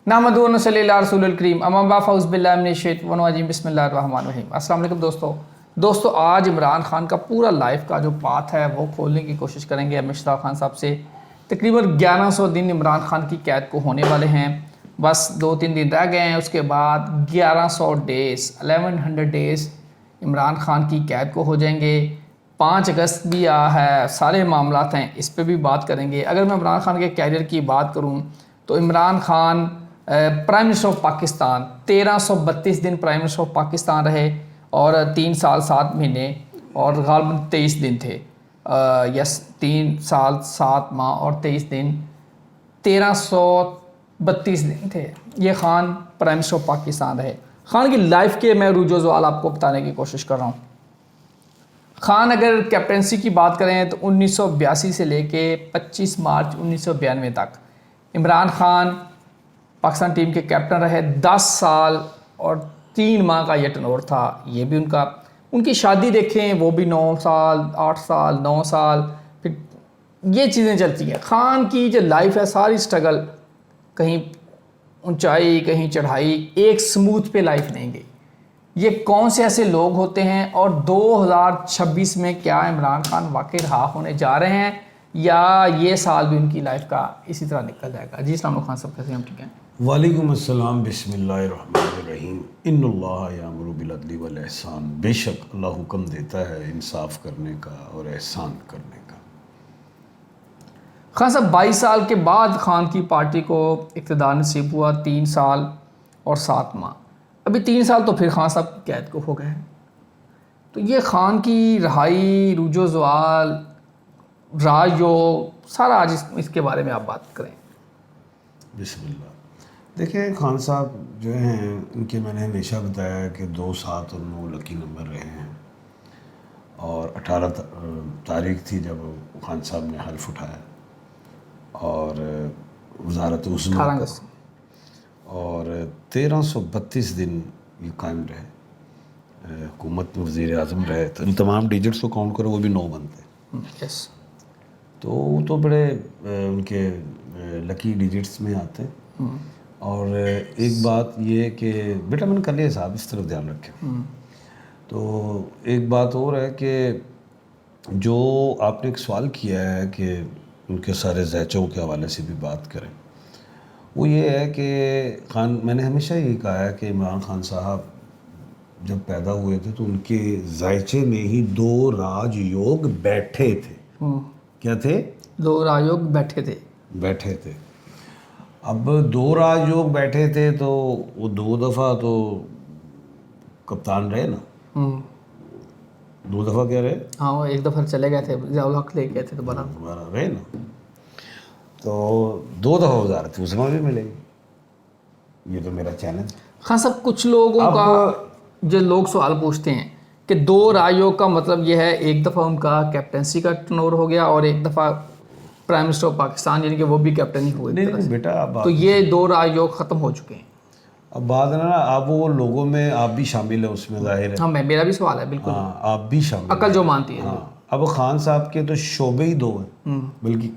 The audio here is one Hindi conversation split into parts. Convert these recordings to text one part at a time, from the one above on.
नामदू नसल्ली अला रसूलिल करीम अम्मा बाद फ़ऊज़ु बिल्लाहि मिनश शैतानिर रजीम बिस्मिल्लाहिर रहमानिर रहीम। अस्सलाम वालेकुम दोस्तों आज इमरान खान का पूरा लाइफ का जो पाथ है वो खोलने की कोशिश करेंगे मुश्ताक खान साहब से। तकरीबन 1100 दिन इमरान खान की कैद को होने वाले हैं, बस 2-3 दिन रह गए हैं। उसके बाद 1100 डेज़ 1100 डेज़ इमरान खान की कैद को हो जाएंगे। 5 अगस्त भी आ है, सारे मामलात हैं, इस पर भी बात करेंगे। अगर मैं इमरान खान के कैरियर की बात करूँ तो Imran Khan prime minister of Pakistan 1332 दिन प्राइम मिनिस्टर ऑफ पाकिस्तान रहे और 3 साल 7 महीने और गालिबन 23 दिन थे। यस, 3 साल 7 माह और 23 दिन, 1332 दिन थे ये Khan prime minister of Pakistan रहे। खान की लाइफ के मैं रूजो सवाल आपको बताने की कोशिश कर रहा हूँ। खान अगर कैप्टनसी की बात करें तो 1982 से लेके 25 मार्च 1992 तक इमरान खान पाकिस्तान टीम के कैप्टन रहे। 10 साल और 3 माह का ये टर्नओवर था। ये भी उनकी शादी देखें, वो भी 9 साल 8 साल 9 साल, फिर ये चीज़ें चलती हैं। खान की जो लाइफ है सारी स्ट्रगल, कहीं ऊंचाई कहीं चढ़ाई, एक स्मूथ पे लाइफ नहीं गई। ये कौन से ऐसे लोग होते हैं और 2026 में क्या इमरान खान वाकई रहा होने जा रहे हैं या ये साल भी उनकी लाइफ का इसी तरह निकल जाएगा? जी अस्सलाम वालेकुम खान साहब, कैसे हैं? हम ठीक हैं। वालेकुम अस्सलाम, बिस्मिल्लाहिर्रहमानिर्रहीम। इन्नल्लाह यामुरु बिल अदली वल एहसान। बेशक अल्लाह हुक्म देता है इंसाफ करने का और एहसान करने का। खान साहब 22 साल के बाद खान की पार्टी को इक़्तिदार नसीब हुआ, 3 साल और 7 माह। अभी 3 साल तो फिर खान साहब की कैद को हो गए हैं। तो ये खान की रहाई, रूजो सवाल, राजयोग, सारा आज इसके बारे में आप बात करें। बिस्मिल्लाह। देखिए, खान साहब जो हैं इनके मैंने हमेशा बताया कि 2, 7 और 9 लकी नंबर रहे हैं और 18 तारीख थी जब खान साहब ने हल्फ उठाया और वज़ारत उस्मा और 1332 दिन ये कायम रहे, हुकूमत में वज़ीर आज़म रहे। तो इन तमाम डिजिट्स को काउंट करो वो भी 9 बनते। यस, तो वो तो बड़े उनके लकी डिजिट्स में आते हैं। और एक बात ये कि बेटा मैंने कर लिया साहब, इस तरफ ध्यान रखें। तो एक बात और है कि जो आपने एक सवाल किया है कि उनके सारे ज़ैचों के हवाले से भी बात करें, वो ये है कि मैंने हमेशा यही कहा है कि इमरान खान साहब जब पैदा हुए थे तो उनके ज़ायचे में ही 2 राजयोग बैठे थे। क्या थे? 2 राजयोग बैठे थे। अब 2 राजयोग बैठे थे तो वो 2 दफ़ा तो कप्तान रहे ना। 2 दफ़ा क्या रहे? हाँ, वो एक दफ़ा चले गए थे, ज़ियाउल हक ले गए थे, दोबारा रहे ना। तो 2 दफ़ा वज़ारत उस्मा भी मिलेगी। ये तो मेरा चैलेंज। हाँ सब कुछ लोगों का जो लोग सवाल पूछते हैं कि 2 राजयोग का मतलब यह है, एक दफ़ा उनका कैप्टनसी का टर्नओवर हो गया और एक दफ़ा प्राइम मिनिस्टर ऑफ पाकिस्तान, यानी कि वो भी कैप्टन ही हुए। नहीं बेटा, तो ये 2 राजयोग ख़त्म हो चुके हैं। अब बात है ना, आप वो लोगों में आप भी शामिल है, उसमें जाहिर है। हाँ, मेरा भी सवाल है, बिल्कुल। हाँ, आप भी शामिल, अकल जो मानती है। हाँ, अब खान साहब के तो शोबे ही 2 हैं, बल्कि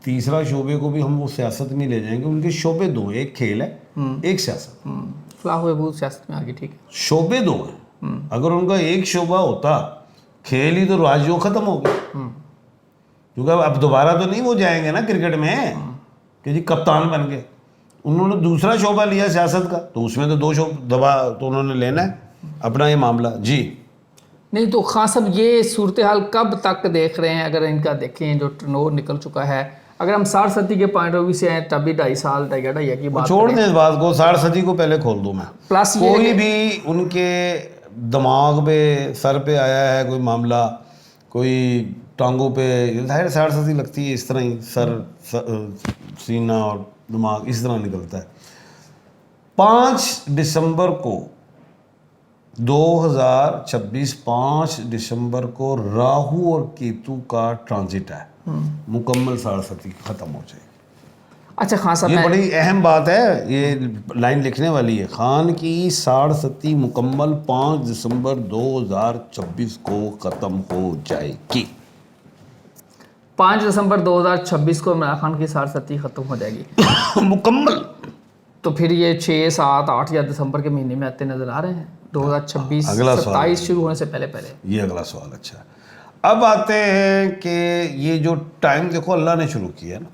तीसरा शोबे को भी हम वो सियासत में ले जाएंगे। उनके शोबे 2 हैं, एक खेल है, एक सियासत। फलाह हुए बहुत सियासत में आगे, ठीक है। शोबे 2 हैं। अगर उनका एक शोबा होता खेल ही, तो राजयोग खत्म हो गया। क्योंकि अब दोबारा तो नहीं वो जाएंगे ना क्रिकेट में कि जी कप्तान बन गए। उन्होंने दूसरा शोबा लिया सियासत का, तो उसमें तो 2 दबा तो उन्होंने लेना है अपना ये मामला। जी नहीं तो खान साहब ये सूरत हाल कब तक देख रहे हैं? अगर इनका देखें जो टर्नओवर निकल चुका है, अगर हम 60 सदी के पॉइंट ऑफ व्यू से हैं तब भी 2.5 साल की बात छोड़ दें इस बात को, 60 सदी को पहले खोल दूँ मैं। प्लस कोई भी उनके दिमाग पे सर पे आया है कोई मामला, कोई टांगों पे, जाहिर 60 सदी लगती है। इस तरह ही सीना और दिमाग इस तरह निकलता है। 5 दिसंबर को 2026 5 दिसंबर को राहु और केतु का ट्रांजिट है। मुकम्मल 60 सदी खत्म हो जाएगी। अच्छा खान साहब, ये बड़ी अहम बात है, ये लाइन लिखने वाली है। खान की 60 सदी मुकम्मल 5 दिसंबर 2026 को ख़त्म हो जाएगी। 5 दिसंबर 2026 को इमरान खान की 60 सदी खत्म हो जाएगी मुकम्मल। तो फिर ये 6, 7, 8 या दिसंबर के महीने में आते नजर आ रहे हैं 2026 अगला सवाल 27 शुरू होने से पहले ये अगला सवाल। अच्छा, अब आते हैं कि ये जो टाइम देखो अल्लाह ने शुरू किया ना,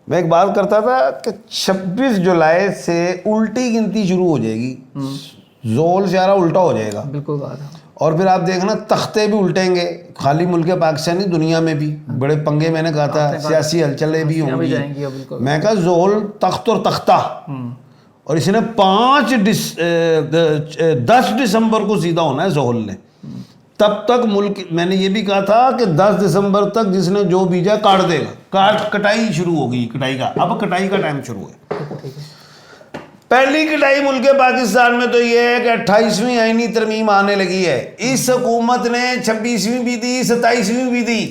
मैं एक बात करता था कि 26 जुलाई से उल्टी गिनती शुरू हो जाएगी, जोल सारा उल्टा हो जाएगा, बिल्कुल बात है। और फिर आप देखना तख्ते भी उल्टेंगे, खाली मुल्क पाकिस्तानी, दुनिया में भी बड़े पंगे, मैंने कहा था सियासी हलचलें भी होंगी। मैं कहा जोल तख्त और तख्ता, और इसने 10 दिसंबर को सीधा होना है जोल ने, तब तक मुल्क, मैंने ये भी कहा था कि 10 दिसंबर तक जिसने जो बीजा काट देगा, कटाई शुरू होगी, कटाई का, अब कटाई का टाइम शुरू है। पहली कटाई मुल्क पाकिस्तान में तो ये है कि 28वीं आईनी तरमीम आने लगी है। इस हुकूमत ने 26वीं भी दी, 27वीं भी दी,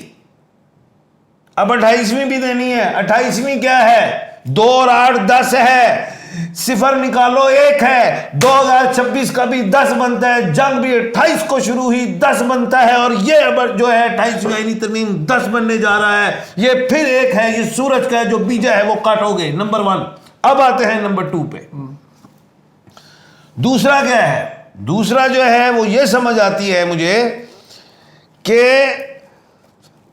अब 28वीं भी देनी है। 28वीं क्या है? 2 और 8 10 है, सिफर निकालो 1 है, 2026 का भी 10 बनता है, जंग भी 28 को शुरू हुई 10 बनता है, और ये अब जो है 28वीं आईनी तरमीम 10 बनने जा रहा है। ये फिर 1 है, ये सूरज का जो बीजा है वो काटोगे, नंबर 1। अब आते हैं नंबर 2 पे। दूसरा क्या है? दूसरा जो है वो ये समझ आती है मुझे कि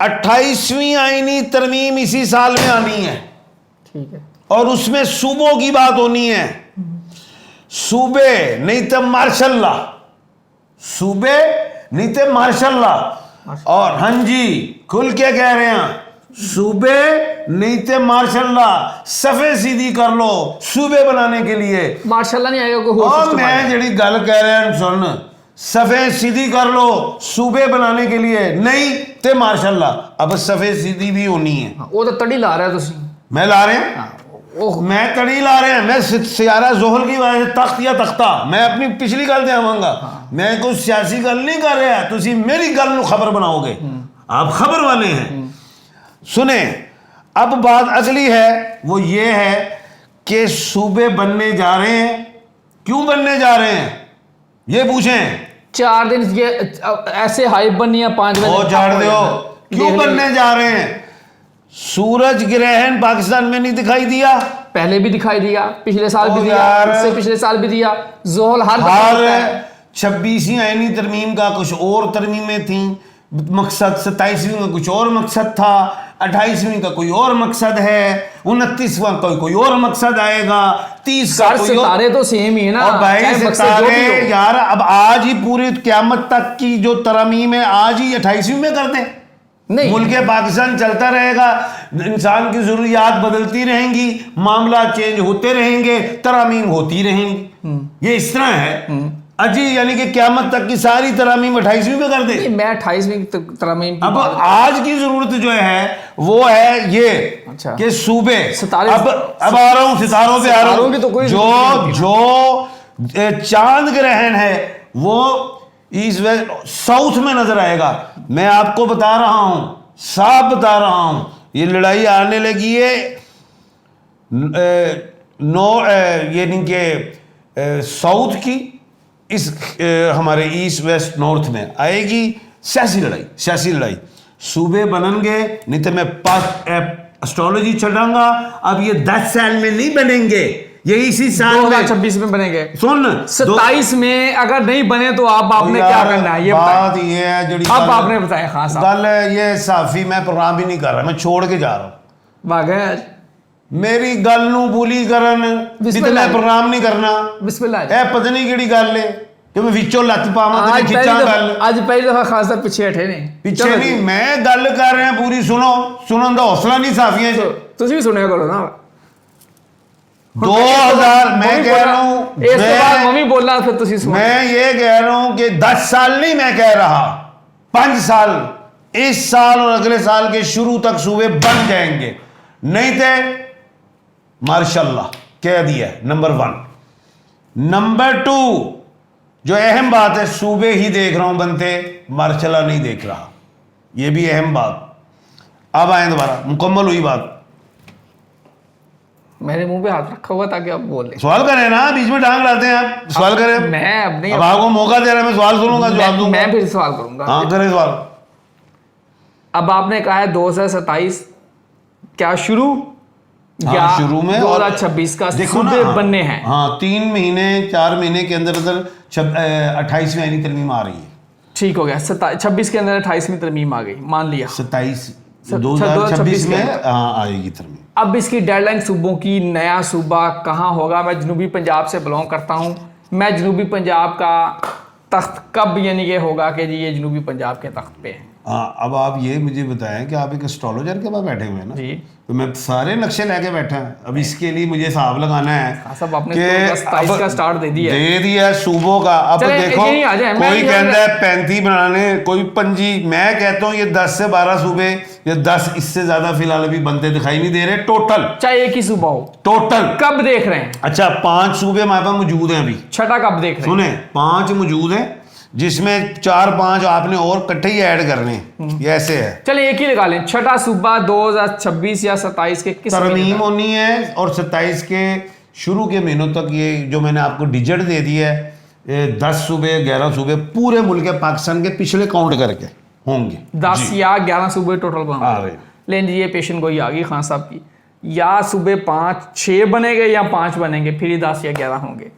28वीं आईनी तरमीम इसी साल में आनी है, ठीक है, और उसमें सूबों की बात होनी है। सूबे नहीं तो मार्शल लॉ, सूबे नहीं तो मार्शल लॉ, और हाँ जी खुल के कह रहे हैं, सूबे नहीं थे मार्शल लॉ, सफे सीधी कर लो सूबे बनाने के लिए। मार्शल लॉ नहीं आएगा कोई और मैं जड़ी गल कह रहे हैं सुन, सफे सीधी कर लो सूबे बनाने के लिए, नहीं ते मार्शल लॉ। अब सफे सीधी भी होनी है। वो तो तड़ी ला रहा है, तुसी मैं ला रहे हैं, मैं तड़ी ला रहे हैं, मैं सियारा जोहल की वजह से तख्त या तख्ता, मैं अपनी पिछली गल देवांगा, मैं कोई सियासी गल नहीं कर रहा, तुसी मेरी गल नू खबर बनाओगे, आप खबर वाले हैं। सुने, अब बात अगली है, वो ये है कि सूबे बनने जा रहे हैं, क्यों बनने जा रहे हैं ये पूछें। 4 दिन ये ऐसे हाइप बनी है, 5 बजे और झाड़ दो, क्यों बनने जा रहे हैं? सूरज ग्रहण पाकिस्तान में नहीं दिखाई दिया, पहले भी दिखाई दिया, पिछले साल भी दिया, उससे पिछले साल भी दिया। जोहल हर 26वीं आईनी तरमीम का कुछ और तरमीमें थी, मकसद 27वीं का कुछ और मकसद था, 28वीं का कोई और मकसद है, 29वां का कोई और मकसद आएगा, 30 का कोई और। सितारे तो सेम ही है ना। और भाई सितारे यार, अब आज ही पूरी क़यामत तक की जो तरमीम है आज ही 28वीं में कर दें, नहीं, मुल्क पाकिस्तान चलता रहेगा, इंसान की जरूरियात बदलती रहेंगी, मामला चेंज होते रहेंगे, तरामीम होती रहेंगी। ये इस तरह है अजी, यानी कि क़यामत तक की सारी तरामीम 28वीं में कर दे। मैं 28वीं तरामीम अब आज की जरूरत जो है वो है ये, अच्छा, कि सूबे सितारे, अब आ रहा हूं सितारों पे आ रहा हूं, तो कोई जो चांद ग्रहण है वो ईस्ट वेस्ट साउथ में नजर आएगा। मैं आपको बता रहा हूं, साफ बता रहा हूं, ये लड़ाई आने लगी है यानी कि साउथ की इस हमारे ईस्ट वेस्ट नॉर्थ में आएगी सियासी लड़ाई। सूबे बननगे, नहीं तो मैं एस्ट्रोलॉजी चढ़ाऊंगा, अब ये 10 साल में नहीं बनेंगे, ये इसी साल 2026 में बनेंगे। सुन, 27 में अगर नहीं बने तो आपने क्या करना है ये बात ये है, अब आपने बताया। खास गल ये साफी, मैं प्रोग्राम भी नहीं कर रहा, मैं छोड़ के जा रहा हूं, मेरी गल नू भूली करन, मैं प्रोग्राम नहीं करना। बिस्मिल्लाह, पता नहीं केड़ी गल है कि मैं विचों लत पावां ते खिंचा गल। आज पहली दफा खास तौर पीछे हटे ने, पीछे नहीं, मैं गल कर रहा पूरी, सुनो, सुनन दा हौसला नहीं साफियां च, तुसी भी सुनिया करो ना। 2000 मैं कह रहा हूं, इस बार मम्मी बोला, फिर तुसी सुनो। मैं ये कह रहा हूं कि 10 साल नहीं, मैं कह रहा 5 साल, इस साल और अगले साल के शुरू तक सूबे बन जाएंगे, नहीं थे मार्शल्लाह कह दिया। नंबर 1। नंबर 2 जो अहम बात है, सूबे ही देख रहा हूं बनते, मार्शल्लाह नहीं देख रहा, यह भी अहम बात। अब आए दोबारा, मुकम्मल हुई बात। मेरे मुंह पे हाथ रखा हुआ ताकि आप बोले, सवाल करें ना, बीच में टांग लाते हैं आप, सवाल करें। मैं अब नहीं, अब आपको मौका दे रहा है, मैं सवाल सुनूंगा, जवाब दूंगा। मैं फिर सवाल करूंगा। हाँ करें सवाल। अब आपने कहा है 2027 क्या शुरू या शुरू में 2026 का देखो ना, सूबे बनने हैं। हाँ 3 महीने 4 महीने के अंदर अंदर 28वीं आईनी तरमीम आ रही है। ठीक हो गया, 26 के अंदर 28वीं तरमीम आ गई, मान लिया 27 2026 2026 में में हाँ आएगी तरमीम। अब इसकी डेडलाइन सूबों की, नया सूबा कहाँ होगा। मैं जनूबी पंजाब से बिलोंग करता हूँ। मैं जनूबी पंजाब का तख्त कब यानी कि होगा कि जी ये जनूबी पंजाब के तख्त पे है। हाँ अब आप ये मुझे बताएं कि आप एक एस्ट्रोलॉजर के पास बैठे हुए हैं ना जी तो मैं सारे नक्शे लेके बैठा है। अब इसके लिए मुझे हिसाब लगाना है सब आपने कि 27 अब का स्टार्ट दे दिया है। दे दिया सूबों का। अब चले, देखो यही आ जाए, मैं कोई ये कहता है 35 बनाने, कोई 25। मैं कहता हूँ ये 10 से 12 सूबे, ये 10 इससे ज्यादा फिलहाल अभी बनते दिखाई नहीं दे रहे टोटल। चाहे एक ही सूबा हो, टोटल कब देख रहे हैं? अच्छा 5 सूबे हमारे पास मौजूद हैं अभी। छठा कब देख रहे हैं? सुने 5 मौजूद हैं जिसमें 4-5 आपने और इकट्ठे ही ऐड करने हैं। ये ऐसे है। चले एक ही लगा लें, छठा सूबा 2026 या 27 के किस महीने तरमीम का? होनी है और 27 के शुरू के महीनों तक ये जो मैंने आपको डिजिट दे दिया है, ये 10 सूबे 11 सूबे पूरे मुल्क पाकिस्तान के पिछले काउंट करके होंगे। 10 या 11 सूबे टोटल आ बना रहे हैं। लेकिन ये पेशन गोई आ गई खान साहब की, या सूबे 5-6 बनेंगे या 5 बनेंगे, फिर ही 10 या 11 होंगे।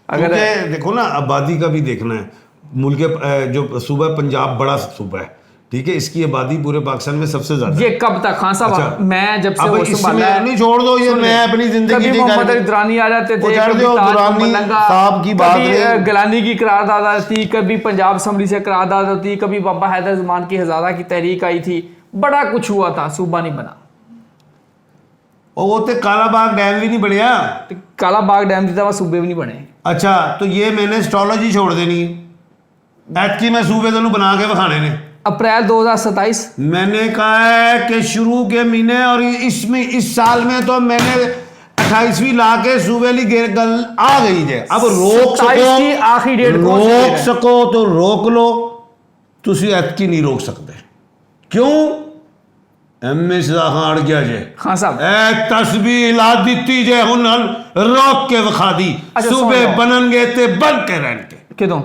अगर क्योंकि देखो ना आबादी का भी देखना है। मुल्क जो सूबा पंजाब बड़ा सूबा है, ठीक है, इसकी आबादी पूरे पाकिस्तान में सबसे ज्यादा ये कब तक खान साहब? अच्छा, मैं जब से अब वो संभाला है, नहीं छोड़ दो ये, मैं अपनी जिंदगी कभी जी मोहम्मद कर- अली दुरानी आ जाते वो थे, छोड़ कभी दो, ताज दुरानी मोहम्मद लंगा, साहब की बात कभी रही। गिलानी की करारदाद आती, कभी पंजाब असम्बली से करारदाद होती, कभी बाबा हैदर ज़मान की हज़ारा की तहरीक आई थी, बड़ा कुछ हुआ था, सूबा नहीं बना। और वो तो काला बाग डैम भी नहीं बढ़िया। तो काला बाग डैम जितना सूबे भी नहीं बने। अच्छा तो ये मैंने एस्ट्रोलॉजी छोड़ देनी है, ऐतकी मैं सूबे तेन बना के विखाने ने। अप्रैल 2027 मैंने कहा है कि शुरू के महीने और इसमें इस साल में तो मैंने 28वीं ला के सूबे ली गल आ गई है। अब रोक 27 की आखिरी डेट सको, कौन सी रोक है? सको तो रोक लो, तुसी ऐतकी नहीं रोक सकते। क्यों? एम खान गया जे खान साहब ए तस्बीह ला दी जे हुन रोक के विखा दी। अच्छा, सूबे सुन लो। बननगे ते बन के रहनगे। किदों?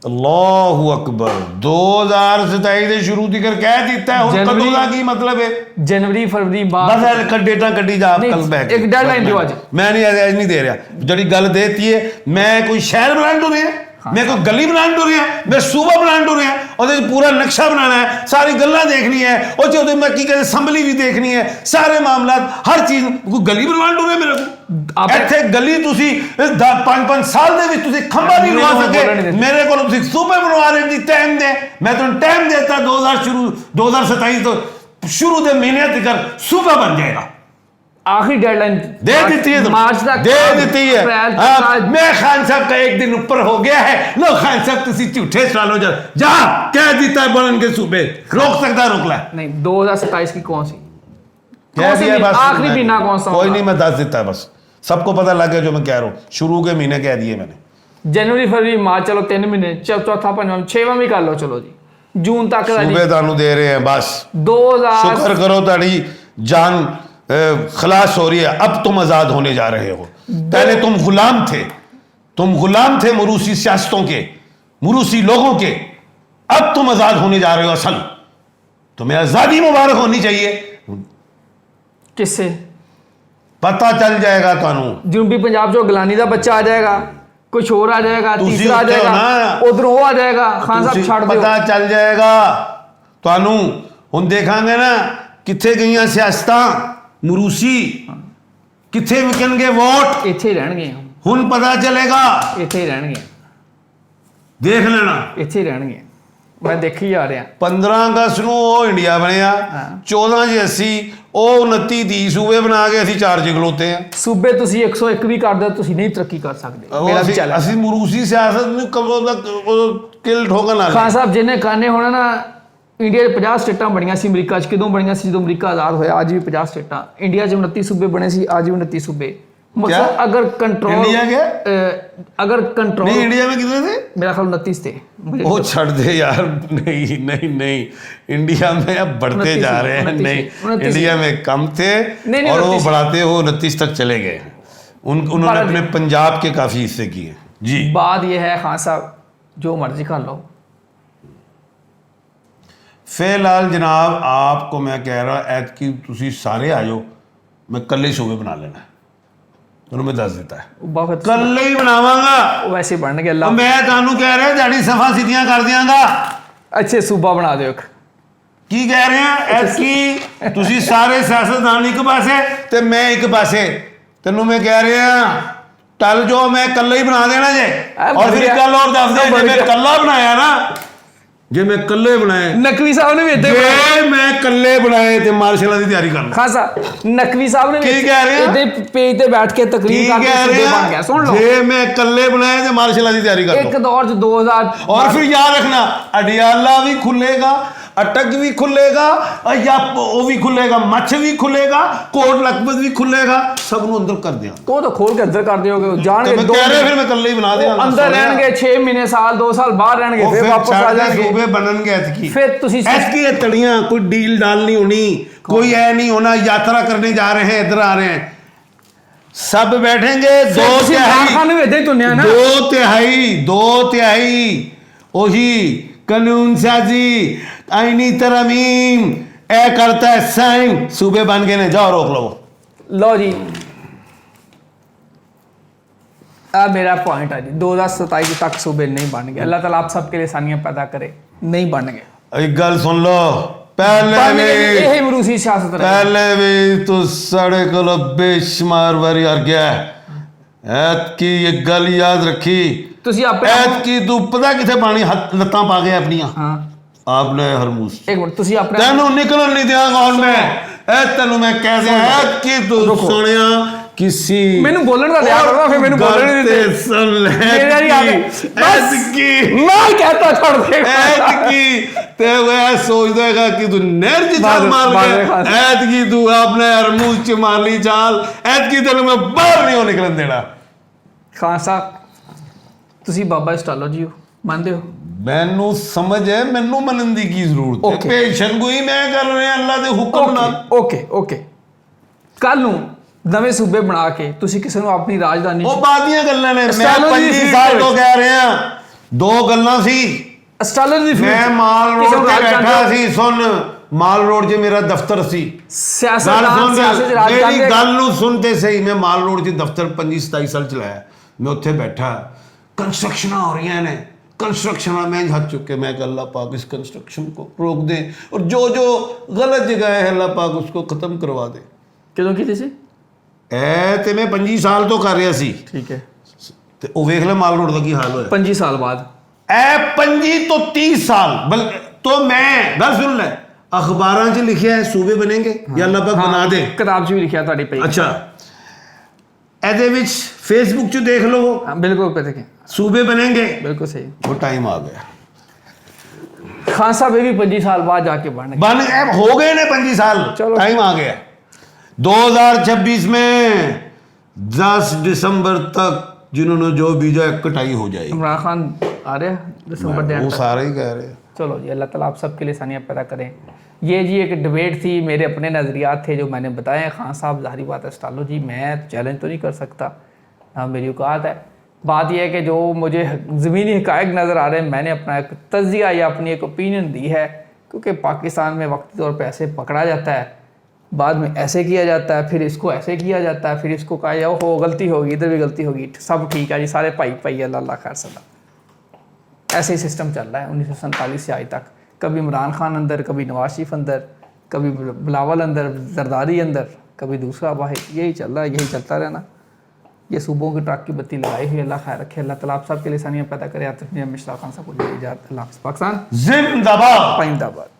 अल्लाहु अकबर 2027 ਦੇ ਸ਼ੁਰੂ ਦੀ ਕਰ ਕਹਿ ਦਿੱਤਾ ਹੁਣ जनवरी- ਕਦੋਂ ਦਾ ਕੀ ਮਤਲਬ ਹੈ? जनवरी फरवरी ਬਸ मार्च। ਇਹ ਡੇਟਾ ਕੱਢੀ ਜਾ ਨਹੀਂ, ਕੱਲ ਬੈਕ ਇੱਕ deadline ਦਿਓ ਅੱਜ। ਮੈਂ ਨਹੀਂ ਅੱਜ ਨਹੀਂ ਦੇ ਰਿਹਾ। ਜਿਹੜੀ ਗੱਲ ਦੇਤੀ ਹੈ, ਮੈਂ ਕੋਈ ਸ਼ਹਿਰ ਬਣਾਉਣ ਤੋਂ ਰਿਹਾ, मैं कोई गली बनाने टुर रहा, मैं सूबा बनाने टुर रहा, और पूरा नक्शा बनाना है, सारी गल्लां देखनी है, और जो मैं की कहते असम्बली भी देखनी है, सारे मामला हर चीज कोई गली बनवाने टुर रहा मेरे को। ਇੱਥੇ ਗਲੀ ਤੁਸੀਂ 5-5 ਸਾਲ ਦੇ ਵਿੱਚ ਤੁਸੀਂ ਖੰਭਾ ਨਹੀਂ ਲਵਾ ਸਕੇ, ਮੇਰੇ ਕੋਲ ਤੁਸੀਂ ਸੂਬੇ ਬਣਵਾ ਰਹੇ ਦੀ ਟਾਈਮ ਦੇ। मैं ਤੁਹਾਨੂੰ ਟਾਈਮ देता 2027 ਤੋਂ शुरू ਦੇ ਮਹੀਨੇ तक सूबा बन जाएगा। आखिरी डेडलाइन दे देती है, मार्च तक, दे देती है। अप्रैल हाँ, तक। मैं खान साहब का एक दिन ऊपर हो गया है। लो खान साहब तुसी झूठे सवालों जा कह देता है बनन के सूबे रोक सकता रोक ला। नहीं 2027 की कौन सी कह दिया बस, आखिरी महीना कौन सा कोई होगा? नहीं, मैं दस देता है बस, सबको पता लग गया जो मैं कह रहा हूँ। शुरू के महीने कह दिए मैंने। जनवरी फरवरी मार्च, चलो 3 महीने, चौथा पंजवां 6वां भी कर लो, चलो जी जून तक का जी सूबे तानू दे रहे हैं बस। 2000 शुक्र करो ताड़ी जान खलास हो रही है, अब तुम आजाद होने जा रहे हो। पहले तुम गुलाम थे मुरूसी सियासतों के, मुरूसी लोगों के, अब तुम आजाद होने जा रहे हो। असल तुम्हें आजादी मुबारक होनी चाहिए। किससे पता चल जाएगा तानू। जनूबी पंजाब जो गिलानी का बच्चा आ जाएगा, कुछ और आ जाएगा, तुसी तीसरा आ उत्ते हो जाएगा, ना। उधर वो आ जाएगा। खान साहब छाड़ दो, पता चल जाएगा तानू। हम देखांगे ना किथे गई सियासतां मुरूसी, किथे विकणगे वोट, ਇੱਥੇ ਹੀ ਰਹਿਣਗੇ, हुन पता चलेगा। ਇੱਥੇ ਹੀ ਰਹਿਣਗੇ, देख लेना। ਇੱਥੇ ਹੀ ਰਹਿਣਗੇ। मैं देखी जा रहा 15 अगस्त ਨੂੰ ਉਹ ਇੰਡੀਆ ਬਣਿਆ, 14 ਚ ਅਸੀਂ ਉਹ 29 30 ਸੂਬੇ ਬਣਾ ਕੇ ਅਸੀਂ ਚਾਰ ਜਿਗਲੋਤੇ ਆ। सूबे ਤੁਸੀਂ 101 ਵੀ ਕਰ ਦਿਓ, ਤੁਸੀਂ ਨਹੀਂ ਤਰੱਕੀ ਕਰ ਸਕਦੇ। ਮੇਰਾ ਵੀ ਚੱਲ ਅਸੀਂ ਮਰੂਸੀ ਸਿਆਸਤ ਨੂੰ ਕਦੋਂ ਤੱਕ ਕਿਲ ਠੋਕਣ ਵਾਲੇ। ਖਾਨ ਸਾਹਿਬ ਜਿਹਨੇ ਕਰਨੇ ਹੋਣਾ ਨਾ, ਇੰਡੀਆ 'ਚ 50 ਸਟੇਟਾਂ ਬਣੀਆਂ ਸੀ, ਅਮਰੀਕਾ 'ਚ ਕਿਦੋਂ ਬਣੀਆਂ ਸੀ? ਜਦੋਂ ਅਮਰੀਕਾ ਆਜ਼ਾਦ ਹੋਇਆ। ਅੱਜ ਵੀ 50 ਸਟੇਟਾਂ। ਇੰਡੀਆ 'ਚ 29 ਸੂਬੇ ਬਣੇ ਸੀ, ਅੱਜ ਵੀ 29 ਸੂਬੇ। मतलब अगर कंट्रोल इंडिया क्या? अगर कंट्रोल नहीं इंडिया में कितने थे? मेरा ख्याल 29 थे। वो छड़ दे यार, नहीं नहीं नहीं, इंडिया में अब बढ़ते जा रहे हैं। नहीं, इंडिया में कम थे और वो बढ़ाते वो 29 तक चले गए। उन्होंने अपने पंजाब के काफी हिस्से किए। जी बात ये है खान साहब, जो मर्जी कर लो, फिलहाल जनाब आपको मैं कह रहा ऐत की तुसी सारे आ जाओ, मैं कल ही सूबे बना लेना, ਤੁਹਾਨੂੰ ਮੈਂ ਦੱਸ ਦਿੱਤਾ ਹੈ, बहुत ਕੱਲ ਹੀ ਬਣਾਵਾਂਗਾ। वैसे बन गया अल्लाह ਮੈਂ ਤੁਹਾਨੂੰ ਕਹਿ ਰਿਹਾ ਦਿਹਾੜੀ ਸਫਾ ਸਿੱਧੀਆਂ ਕਰ ਦਿਆਂਗਾ। अच्छे सूबा बना दो एक ਕੀ ਕਹਿ ਰਹੇ ਆ ਐਤਕੀ ਤੁਸੀਂ ਸਾਰੇ ਸਿਆਸਤਦਾਨ ਇੱਕ ਪਾਸੇ ਤੇ ਮੈਂ ਇੱਕ ਪਾਸੇ, ਤੈਨੂੰ ਮੈਂ ਕਹਿ ਰਿਹਾ ਕੱਲ ਜੋ ਮੈਂ ਕੱਲਾ ਹੀ ਬਣਾ ਦੇਣਾ ਜੇ। ਔਰ ਫਿਰ ਕੱਲ ਹੋਰ ਦੱਸ ਦੇ ਜੇ ਮੈਂ ਕੱਲਾ ਬਣਾਇਆ ਨਾ, ਜੇ ਮੈਂ ਕੱਲੇ ਬਣਾਏ, नकवी साहब ने भी इतने ਜੇ ਮੈਂ ਕੱਲੇ ਬਣਾਏ ਤੇ ਮਾਰਸ਼ਲਾਂ ਦੀ ਤਿਆਰੀ ਕਰ ਲੈ। खासा नकवी साहब ने भी ਕੀ ਕਹਿ ਰਹੇ ਆ? इतने पेज पे बैठ के ਕੀ तकरीर करके ਕਹਿ सूबे ਰਹੇ बन गया। ਆ? सुन लो ਜੇ ਮੈਂ ਕੱਲੇ ਬਣਾਏ ਤੇ ਮਾਰਸ਼ਲਾਂ ਦੀ ਤਿਆਰੀ ਕਰ एक ਲਓ। दौर च 2000 और फिर याद रखना अडियाला भी खुलेगा, अटक भी खुलेगा, और या वो भी खुलेगा, मच्छ भी खुलेगा, कोट लखपत भी खुलेगा, सब नु अंदर कर दिया। वो तो खोल के अंदर कर दियोगे तो जाने मैं कह रहा फिर मैं कल ही बना दिया अंदर रहणगे 6 महीने साल 2 साल बाहर रहणगे फिर वापस आ जाएंगे सूबे बननगे ऐतकी। फिर तुसी ऐतकी ये तड़ियां कोई डील डाल नहीं होनी, कोई ऐ नहीं होना यात्रा करने जा रहे हैं इधर आ रहे हैं, सब बैठेंगे दो खाने में दे तो नया ना दो तिहाई वही कानून साजी आईनी तरमीम ए करता है साइन, सूबे बन गए ने, जाओ रोक लो। लो जी अब मेरा पॉइंट है जी 2027 तक सूबे नहीं बन गए। अल्लाह ताला आप सबके लिए आसानियां पैदा करे, नहीं बन गए। एक गल सुन लो, पहले यही मरूसी सियासत रही। पहले भी तो साढ़े को बेशुमार बारी हार गया ऐत की ये गल याद रखी। ਤੁਸੀਂ ਆਪੇ ऐत की तू पता किथे पानी हथ लत्तां पा गया अपनियां ਹਾਂ आपने हरमूस एक मिनट ਤੁਸੀਂ ਆਪਣੇ तेनू निकलन नहीं दिया कौन मैं ऐ तेनू मैं कह दिया ऐत की तू सुनिया किसी ਮੈਨੂੰ ਬੋਲਣ ਦਾ ਦਿਆ ਕਰੋ ਫਿਰ ਮੈਨੂੰ ਬੋਲਣ ਨਹੀਂ गलते ਦਿੰਦੇ सुन ले मेरा ही आगे। ऐत की मैं कहता छोड़ दे ऐत की ते वो ऐ सोच देगा कि तू नहर की छाल मार मार गया, ऐत की तू आपने हरमूस च मार ली चाल, ऐत की तेनू मैं बाहर नहीं हो निकलन देना। ਖਾਨ ਸਾਹਿਬ ਤੁਸੀਂ ਬਾਬਾ ਸਟਾਲੋਜੀ ਹੋ, ਮੰਨਦੇ ਹੋ? ਮੈਨੂੰ ਸਮਝ ਹੈ, ਮੈਨੂੰ ਮੰਨਣ ਦੀ ਕੀ ਜ਼ਰੂਰਤ ਹੈ? Okay. ਪੇਸ਼ਨ ਕੋਈ ਮੈਂ ਕਰ ਰਿਹਾ ਅੱਲਾ ਦੇ ਹੁਕਮ ਨਾਲ। ਓਕੇ ਕੱਲ ਨੂੰ ਨਵੇਂ ਸੂਬੇ ਬਣਾ ਕੇ ਤੁਸੀਂ ਕਿਸੇ ਨੂੰ ਆਪਣੀ ਰਾਜਧਾਨੀ ਉਹ ਬਾਅਦ ਦੀਆਂ ਗੱਲਾਂ ਨੇ, ਮੈਂ Astrology 25 ਦੀ ਸਾਲ ਤੋਂ ਕਹਿ ਰਿਹਾ, ਦੋ ਗੱਲਾਂ ਸੀ। ਐਸਟ੍ਰੋਲੋਜੀ ਦੀ ਮੈਂ ਮਾਲ ਰੋਡ ਤੇ ਬੈਠਾ ਸੀ, ਸੁਣ ਮਾਲ ਰੋਡ 'ਚ ਮੇਰਾ ਦਫ਼ਤਰ ਸੀ। ਸਿਆਸਤਦਾਨ ਸਿਆਸਤ ਚ ਰਾਜ ਮੇਰੀ ਕਰਦੇ ਗੱਲ ਨੂੰ ਸੁਣਦੇ ਸਹੀ, ਮੈਂ ਮਾਲ ਰੋਡ 'ਚ ਦਫ਼ਤਰ 25-27 ਸਾਲ ਚਲਾਇਆ, ਮੈਂ ਉੱਥੇ ਬੈਠਾ, ਕੰਸਟਰਕਸ਼ਨਾਂ ਹੋ ਰਹੀਆਂ ਨੇ, कंस्ट्रक्शन में हद चुके, मैं अल्लाह पाक इस कंस्ट्रक्शन को रोक दे और जो जो गलत जगह है अल्लाह पाक उसको खत्म करवा दे। ਕਿਦੋਂ ਕੀਤੀ ਸੀ ਤੇ ਮੈਂ 25 ਸਾਲ ਤੋਂ ਕਰ ਰਿਹਾ ਸੀ। ਠੀਕ ਹੈ ਤੇ ਉਹ ਵੇਖ ਲੈ ਮਾਲ ਰੋਡ ਦਾ ਕੀ ਹਾਲ ਹੋਇਆ 25 ਸਾਲ ਬਾਅਦ। 25 ਤੋਂ 30 साल तो मैं गल सुन ले, अखबारां च लिखिया है सूबे बनेंगे या अल्लाह पाक बना दे, किताब च भी लिखिया ਤੁਹਾਡੀ ਪਈ। अच्छा ਇਹਦੇ ਵਿੱਚ फेसबुक च देख लो, बिल्कुल पे देखें सूबे बनेंगे, बिल्कुल सही। वो टाइम आ गया। खान साहब भी 25 साल बाद जाके बन गए, हो गए ने 25 साल, चलो टाइम आ गया। 2026 में 10 दिसंबर तक जिन्होंने जो बीजा कटाई हो जाएगी। इमरान खान आ रहे हैं दिसंबर दे, वो सारे ही कह रहे हैं। चलो जी अल्लाह ताला आप सबके लिए आसानियाँ पैदा करें। ये जी एक डिबेट थी, मेरे अपने नज़रियात थे जो मैंने बताए। खान साहब ज़ाहिर बात है एस्ट्रोलॉजी मैं चैलेंज तो नहीं कर सकता, ना मेरी औकात है। बात यह है कि जो मुझे ज़मीनी हक़ाइक़ नज़र आ रहे हैं, मैंने अपना एक तज़िया या अपनी एक ओपिनियन दी है, क्योंकि पाकिस्तान में वक्ती तौर पर ऐसे पकड़ा जाता है, बाद में ऐसे किया जाता है, फिर इसको ऐसे किया जाता है, फिर इसको कहा जाओ हो गलती होगी, इधर भी गलती होगी, सब ठीक है जी, सारे पाई अल्लाह खैर सदा। ऐसे ही सिस्टम चल रहा है 1947 से आज तक। कभी इमरान खान अंदर, कभी नवाज शरीफ अंदर, कभी बिलावल अंदर, जरदारी अंदर, कभी दूसरा वाहिद, यही चल रहा है, यही चलता रहना। ये सूबों की ट्रक की बत्ती लगाई हुई, अल्लाह खैर रखे, अल्लाह ताला आप सबके लिए आसानियाँ पैदा करे। आतिफ मिश्रा खान साहब को इजाज़त, अल्लाह हाफ़िज़। पाकिस्तान जिंदाबाद। जिंदाबाद।